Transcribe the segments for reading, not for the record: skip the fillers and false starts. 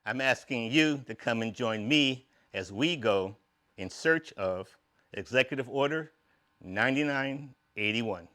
I'm asking you to come and join me as we go in search of Executive Order 9981.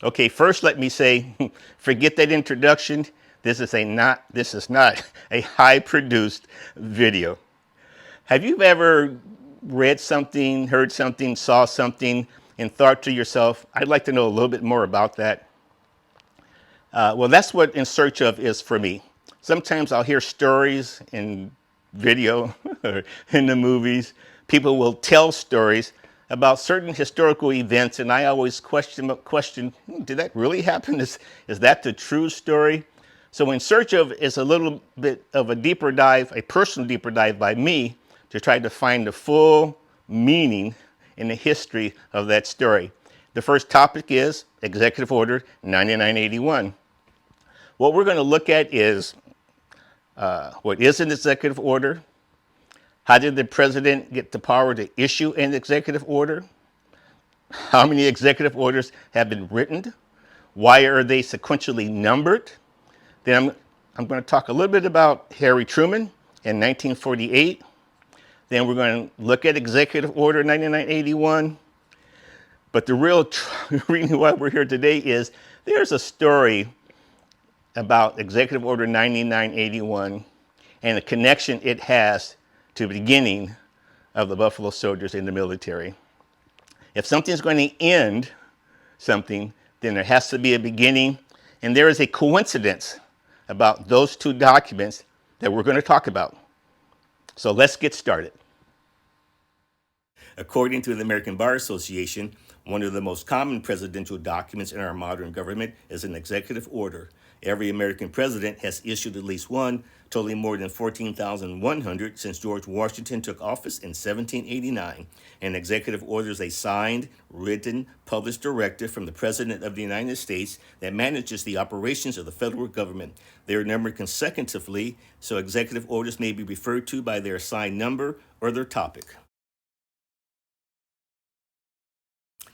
Okay, first let me say, forget that introduction. This is not a high produced video. Have you ever read something, heard something, saw something, and thought to yourself, I'd like to know a little bit more about that? Well, that's what In Search of is for me. Sometimes I'll hear stories in video or in the movies. People will tell stories about certain historical events, and I always question, did that really happen? Is that the true story? So In Search of is a little bit of a deeper dive, a personal deeper dive by me to try to find the full meaning in the history of that story. The first topic is Executive Order 9981. What we're going to look at is what is an executive order? How did the president get the power to issue an executive order? How many executive orders have been written? Why are they sequentially numbered? Then I'm going to talk a little bit about Harry Truman in 1948. Then we're going to look at Executive Order 9981. But the real reason why we're here today is there's a story about Executive Order 9981 and the connection it has to the beginning of the Buffalo Soldiers in the military. If something's going to end something, then there has to be a beginning, and there is a coincidence about those two documents that we're going to talk about. So let's get started. According to the American Bar Association, one of the most common presidential documents in our modern government is an executive order. Every American president has issued at least one, totaling more than 14,100 since George Washington took office in 1789. An executive order is a signed, written, published directive from the President of the United States that manages the operations of the federal government. They are numbered consecutively, so executive orders may be referred to by their assigned number or their topic.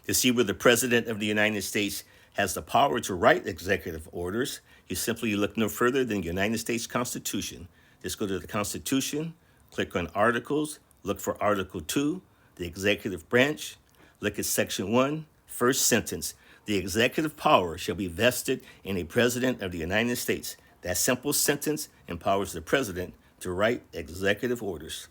To see where the President of the United States has the power to write executive orders, you simply look no further than the United States Constitution. Just go to the Constitution, click on Articles, look for Article 2, the Executive Branch, look at Section 1, first sentence. The executive power shall be vested in a President of the United States. That simple sentence empowers the President to write executive orders.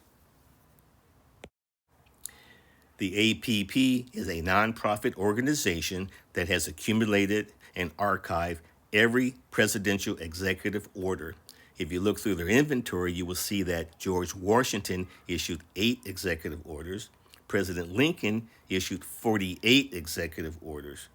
The APP is a nonprofit organization that has accumulated and archived every presidential executive order. If you look through their inventory, you will see that George Washington issued 8 executive orders. President Lincoln issued 48 executive orders.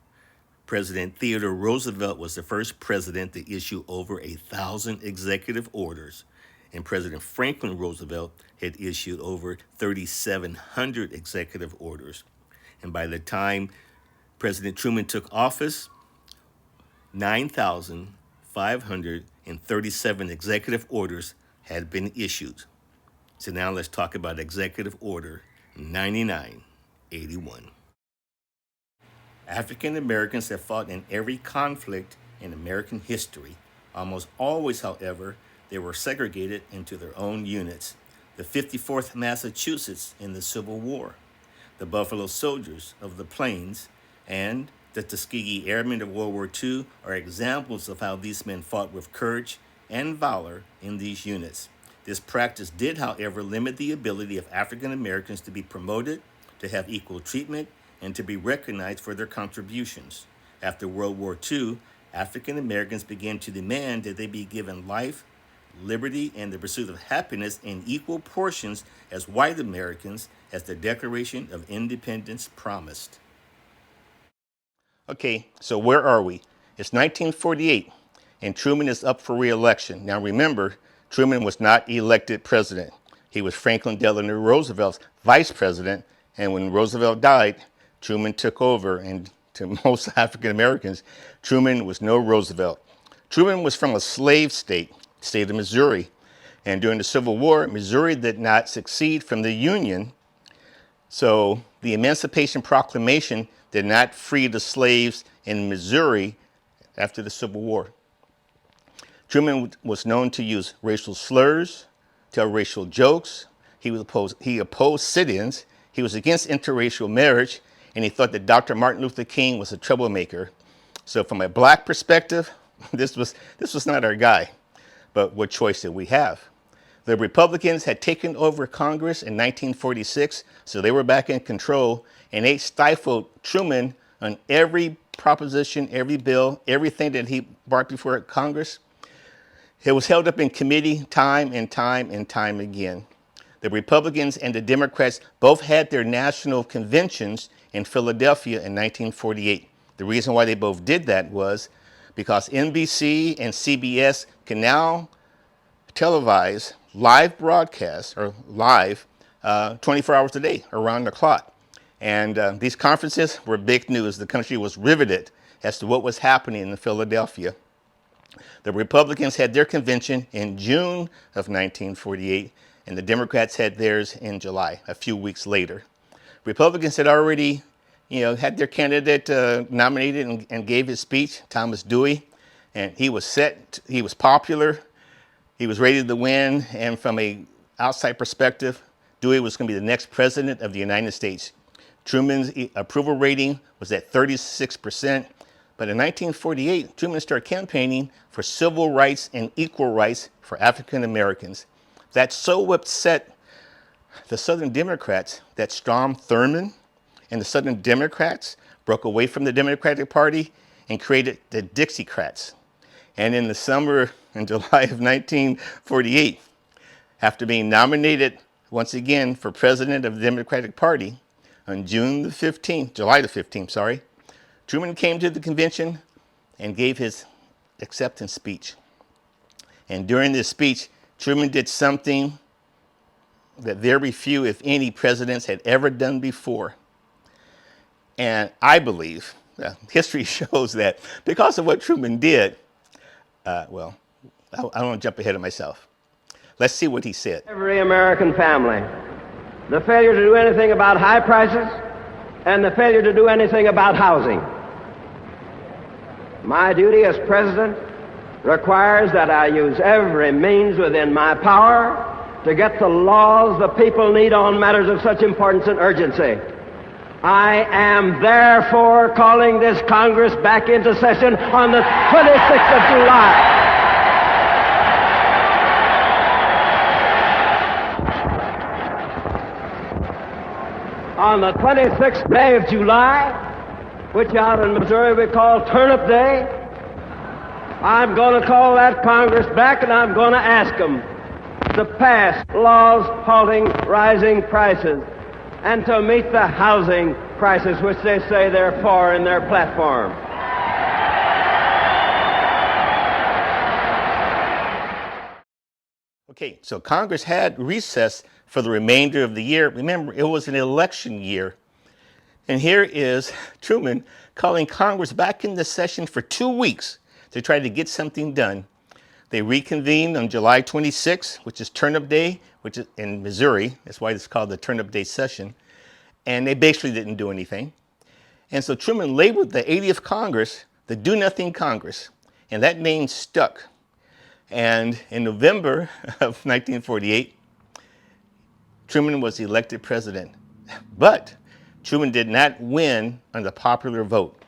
President Theodore Roosevelt was the first president to issue over 1,000 executive orders. And President Franklin Roosevelt had issued over 3,700 executive orders. And by the time President Truman took office, 9,537 executive orders had been issued. So now let's talk about Executive Order 9981. African Americans have fought in every conflict in American history. Almost always, however, they were segregated into their own units. The 54th Massachusetts in the Civil War, the Buffalo Soldiers of the Plains, and the Tuskegee Airmen of World War II are examples of how these men fought with courage and valor in these units. This practice did, however, limit the ability of African Americans to be promoted, to have equal treatment, and to be recognized for their contributions. After World War II, African Americans began to demand that they be given life, liberty, and the pursuit of happiness in equal portions as white Americans, as the Declaration of Independence promised. Okay, so where are we? It's 1948, and Truman is up for re-election. Now remember, Truman was not elected president. He was Franklin Delano Roosevelt's vice president, and when Roosevelt died, Truman took over, and to most African Americans, Truman was no Roosevelt. Truman was from a slave state of Missouri, and during the Civil War, Missouri did not secede from the Union, so the Emancipation Proclamation did not free the slaves in Missouri after the Civil War. Truman was known to use racial slurs, tell racial jokes. He opposed sit-ins. He was against interracial marriage, and he thought that Dr. Martin Luther King was a troublemaker. So from a black perspective, this was not our guy. But what choice did we have? The Republicans had taken over Congress in 1946, so they were back in control, and they stifled Truman on every proposition, every bill, everything that he brought before Congress. It was held up in committee time and time and time again. The Republicans and the Democrats both had their national conventions in Philadelphia in 1948. The reason why they both did that was because NBC and CBS can now televise live broadcasts, or live 24 hours a day, around the clock. And these conferences were big news. The country was riveted as to what was happening in Philadelphia. The Republicans had their convention in June of 1948, and the Democrats had theirs in July, a few weeks later. Republicans had already, had their candidate nominated and gave his speech, Thomas Dewey, and he was set, he was popular, he was ready to win, and from an outside perspective, Dewey was going to be the next president of the United States. Truman's approval rating was at 36%, but in 1948, Truman started campaigning for civil rights and equal rights for African Americans. That so upset the Southern Democrats that Strom Thurmond and the Southern Democrats broke away from the Democratic Party and created the Dixiecrats. And in the summer and July of 1948, after being nominated once again for president of the Democratic Party on July the 15th, Truman came to the convention and gave his acceptance speech. And during this speech, Truman did something that very few, if any, presidents had ever done before. And I believe, history shows that because of what Truman did, I don't want to jump ahead of myself. Let's see what he said. Every American family, the failure to do anything about high prices and the failure to do anything about housing. My duty as president requires that I use every means within my power to get the laws the people need on matters of such importance and urgency. I am therefore calling this Congress back into session on the 26th of July. On the 26th day of July, which out in Missouri we call Turnip Day, I'm going to call that Congress back, and I'm going to ask them to pass laws halting rising prices and to meet the housing crisis which they say they're for in their platform. Okay, so Congress had recess for the remainder of the year. Remember, it was an election year. And here is Truman calling Congress back into session for 2 weeks to try to get something done. They reconvened on July 26th, which is Turnip Day, which is in Missouri. That's why it's called the Turnip Day session. And they basically didn't do anything. And so Truman labeled the 80th Congress the Do Nothing Congress. And that name stuck. And in November of 1948, Truman was elected president. But Truman did not win on the popular vote.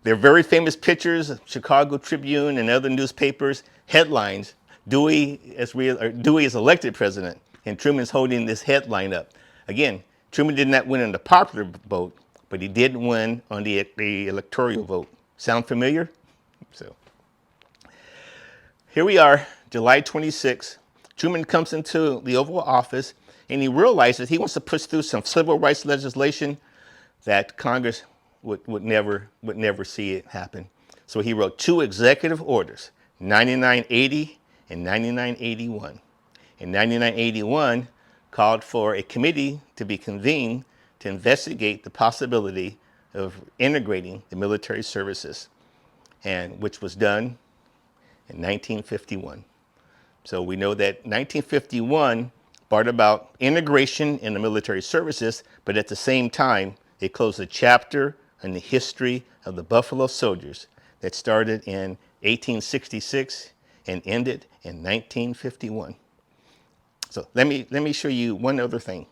There are very famous pictures of Chicago Tribune and other newspapers, headlines, Dewey is elected president, and Truman's holding this headline up. Again, Truman did not win on the popular vote, but he didn't win on the electoral vote. Sound familiar? So here we are, July 26th. Truman comes into the Oval Office and he realizes he wants to push through some civil rights legislation that Congress would never see it happen. So he wrote two executive orders, 9980 and 9981. And 9981 called for a committee to be convened to investigate the possibility of integrating the military services, and which was done in 1951. So we know that 1951 brought about integration in the military services, but at the same time, it closed a chapter in the history of the Buffalo Soldiers that started in 1866 and ended in 1951. So let me show you one other thing.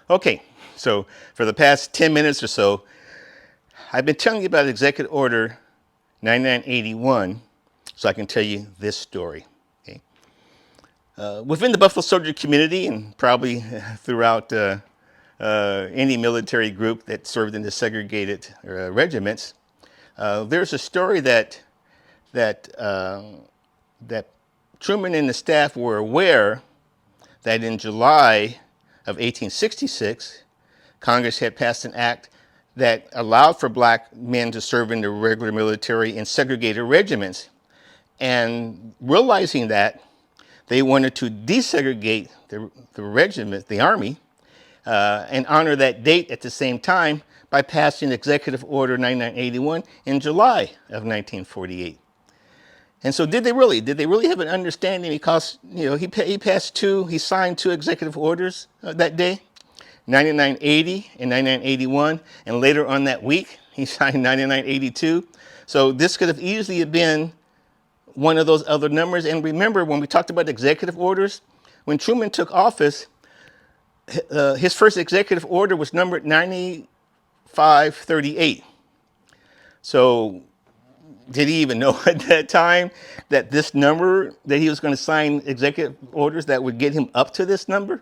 Okay, so for the past 10 minutes or so, I've been telling you about Executive Order 9981, so I can tell you this story. Okay? Within the Buffalo Soldier community, and probably throughout any military group that served in the segregated regiments, there's a story that Truman and the staff were aware that in July of 1866, Congress had passed an act that allowed for black men to serve in the regular military in segregated regiments. And realizing that, they wanted to desegregate the regiment, the Army, and honor that date at the same time by passing Executive Order 9981 in July of 1948. And so did they really have an understanding? Because, you know, he signed two executive orders that day, 9980 and 9981, and later on that week, he signed 9982. So this could have easily been one of those other numbers. And remember, when we talked about executive orders, when Truman took office, his first executive order was numbered 9538. So did he even know at that time that this number, that he was going to sign executive orders that would get him up to this number?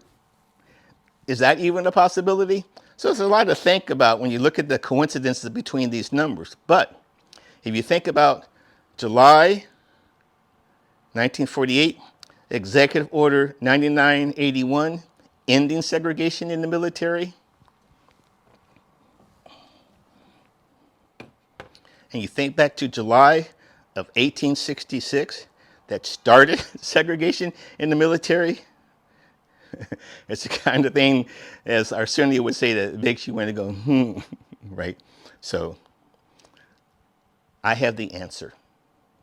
Is that even a possibility? So it's a lot to think about when you look at the coincidences between these numbers. But if you think about July 1948, Executive Order 9981, ending segregation in the military, and you think back to July of 1866, that started segregation in the military, it's the kind of thing, as Arsenio would say, that makes you want to go, right? So I have the answer,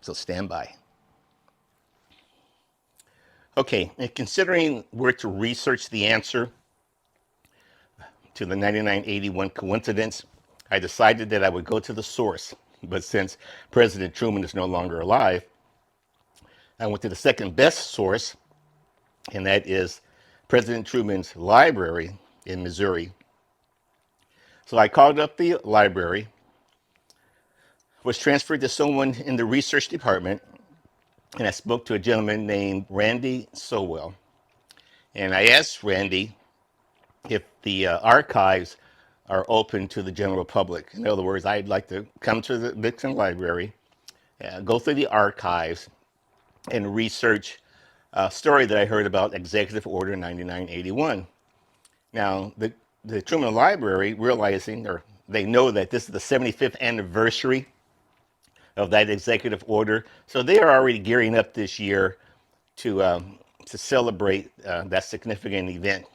so stand by. Okay, and considering where to research the answer to the 9981 coincidence, I decided that I would go to the source. But since President Truman is no longer alive, I went to the second best source, and that is President Truman's library in Missouri. So I called up the library, was transferred to someone in the research department, and I spoke to a gentleman named Randy Sowell. And I asked Randy if the archives are open to the general public. In other words, I'd like to come to the Dixon Library, go through the archives, and research a story that I heard about Executive Order 9981. Now, the Truman Library, realizing, or they know that this is the 75th anniversary of that executive order, so they are already gearing up this year to celebrate that significant event,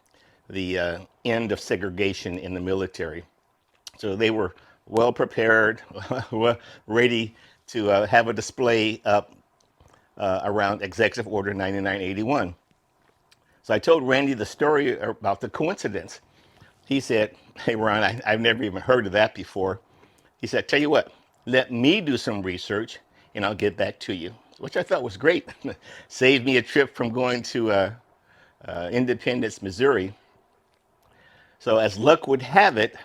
the end of segregation in the military. So they were well prepared, ready to have a display up around Executive Order 9981. So I told Randy the story about the coincidence. He said, "Hey, Ron, I've never even heard of that before." He said, "Tell you what, let me do some research and I'll get back to you," which I thought was great. Saved me a trip from going to Independence, Missouri. So as luck would have it,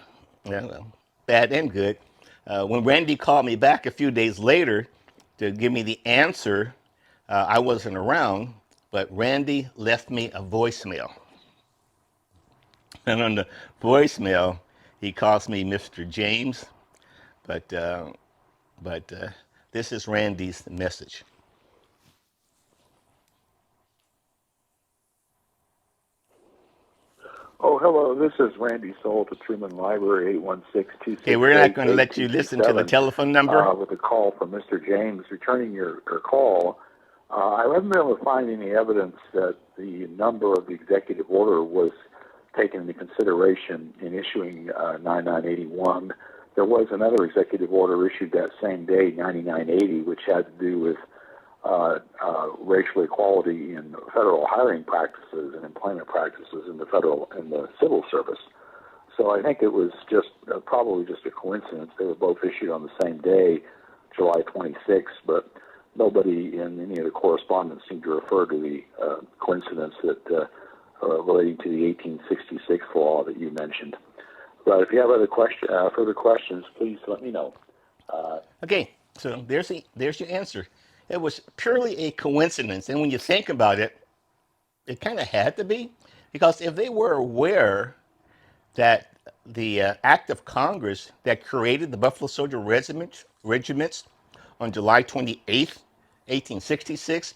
well, bad and good, when Randy called me back a few days later to give me the answer, I wasn't around, but Randy left me a voicemail. And on the voicemail, He calls me Mr. James, but uh, but this is Randy's message. Oh, hello. This is Randy Solt at Truman Library, Okay, we're not going to let you listen to the 816-88227, telephone number. with a call from Mr. James returning your call. I haven't been able to find any evidence that the number of the executive order was taken into consideration in issuing 9981. There was another executive order issued that same day, 9980, which had to do with racial equality in federal hiring practices and employment practices in the civil service. So I think it was just probably just a coincidence. They were both issued on the same day, July 26th, but nobody in any of the correspondence seemed to refer to the coincidence that relating to the 1866 law that you mentioned. But if you have further questions, please let me know. Okay, so there's your answer. It was purely a coincidence, and when you think about it, it kind of had to be, because if they were aware that the act of Congress that created the Buffalo Soldier regiments on July 28th, 1866,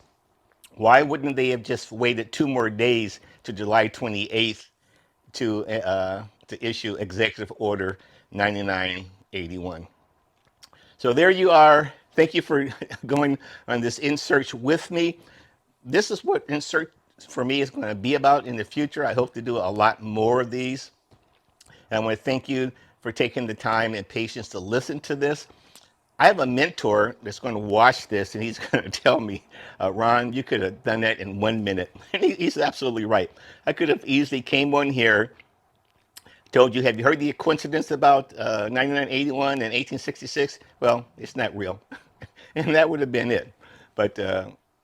why wouldn't they have just waited 2 more days to July 28th to issue Executive Order 9981? So there you are. Thank you for going on this In Search with me. This is what In Search for me is going to be about in the future. I hope to do a lot more of these. And I want to thank you for taking the time and patience to listen to this. I have a mentor that's going to watch this, and he's going to tell me, Ron, you could have done that in 1 minute. And he's absolutely right. I could have easily came on here, told you, have you heard the coincidence about 9981 and 1866? Well, it's not real. And that would have been it. But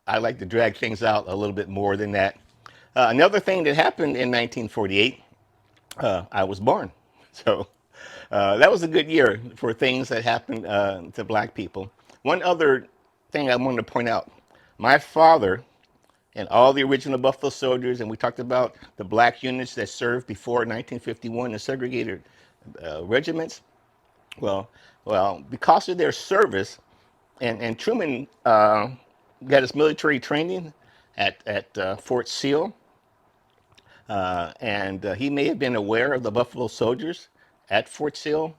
I like to drag things out a little bit more than that. Another thing that happened in 1948, I was born. So that was a good year for things that happened to black people. One other thing I wanted to point out, my father and all the original Buffalo Soldiers, and we talked about the black units that served before 1951 in segregated regiments. Well, because of their service, and Truman got his military training at Fort Sill, and he may have been aware of the Buffalo Soldiers at Fort Sill.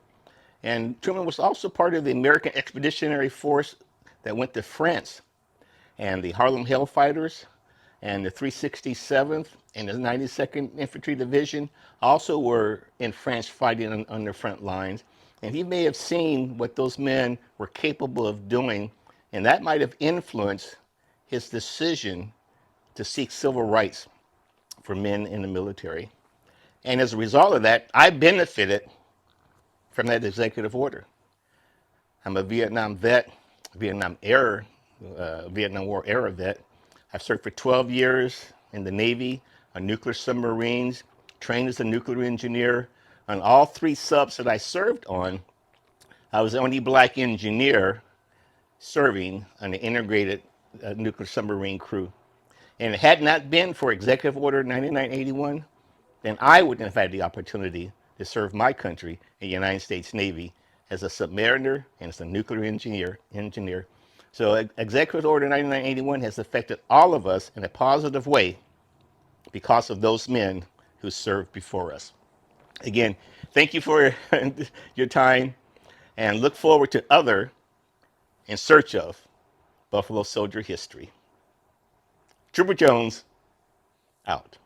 And Truman was also part of the American Expeditionary Force that went to France, and the Harlem Hellfighters and the 367th and the 92nd Infantry Division also were in France fighting on the front lines. And he may have seen what those men were capable of doing, and that might have influenced his decision to seek civil rights for men in the military. And as a result of that, I benefited from that executive order. I'm a Vietnam vet, Vietnam War era vet. I've served for 12 years in the Navy, on nuclear submarines, trained as a nuclear engineer. On all 3 subs that I served on, I was the only black engineer serving on the integrated nuclear submarine crew. And it had not been for Executive Order 9981, then I wouldn't have had the opportunity to serve my country in the United States Navy as a submariner and as a nuclear engineer. So Executive Order 9981 has affected all of us in a positive way because of those men who served before us. Again, thank you for your time, and look forward to other In Search of Buffalo Soldier history. Trooper Jones, out.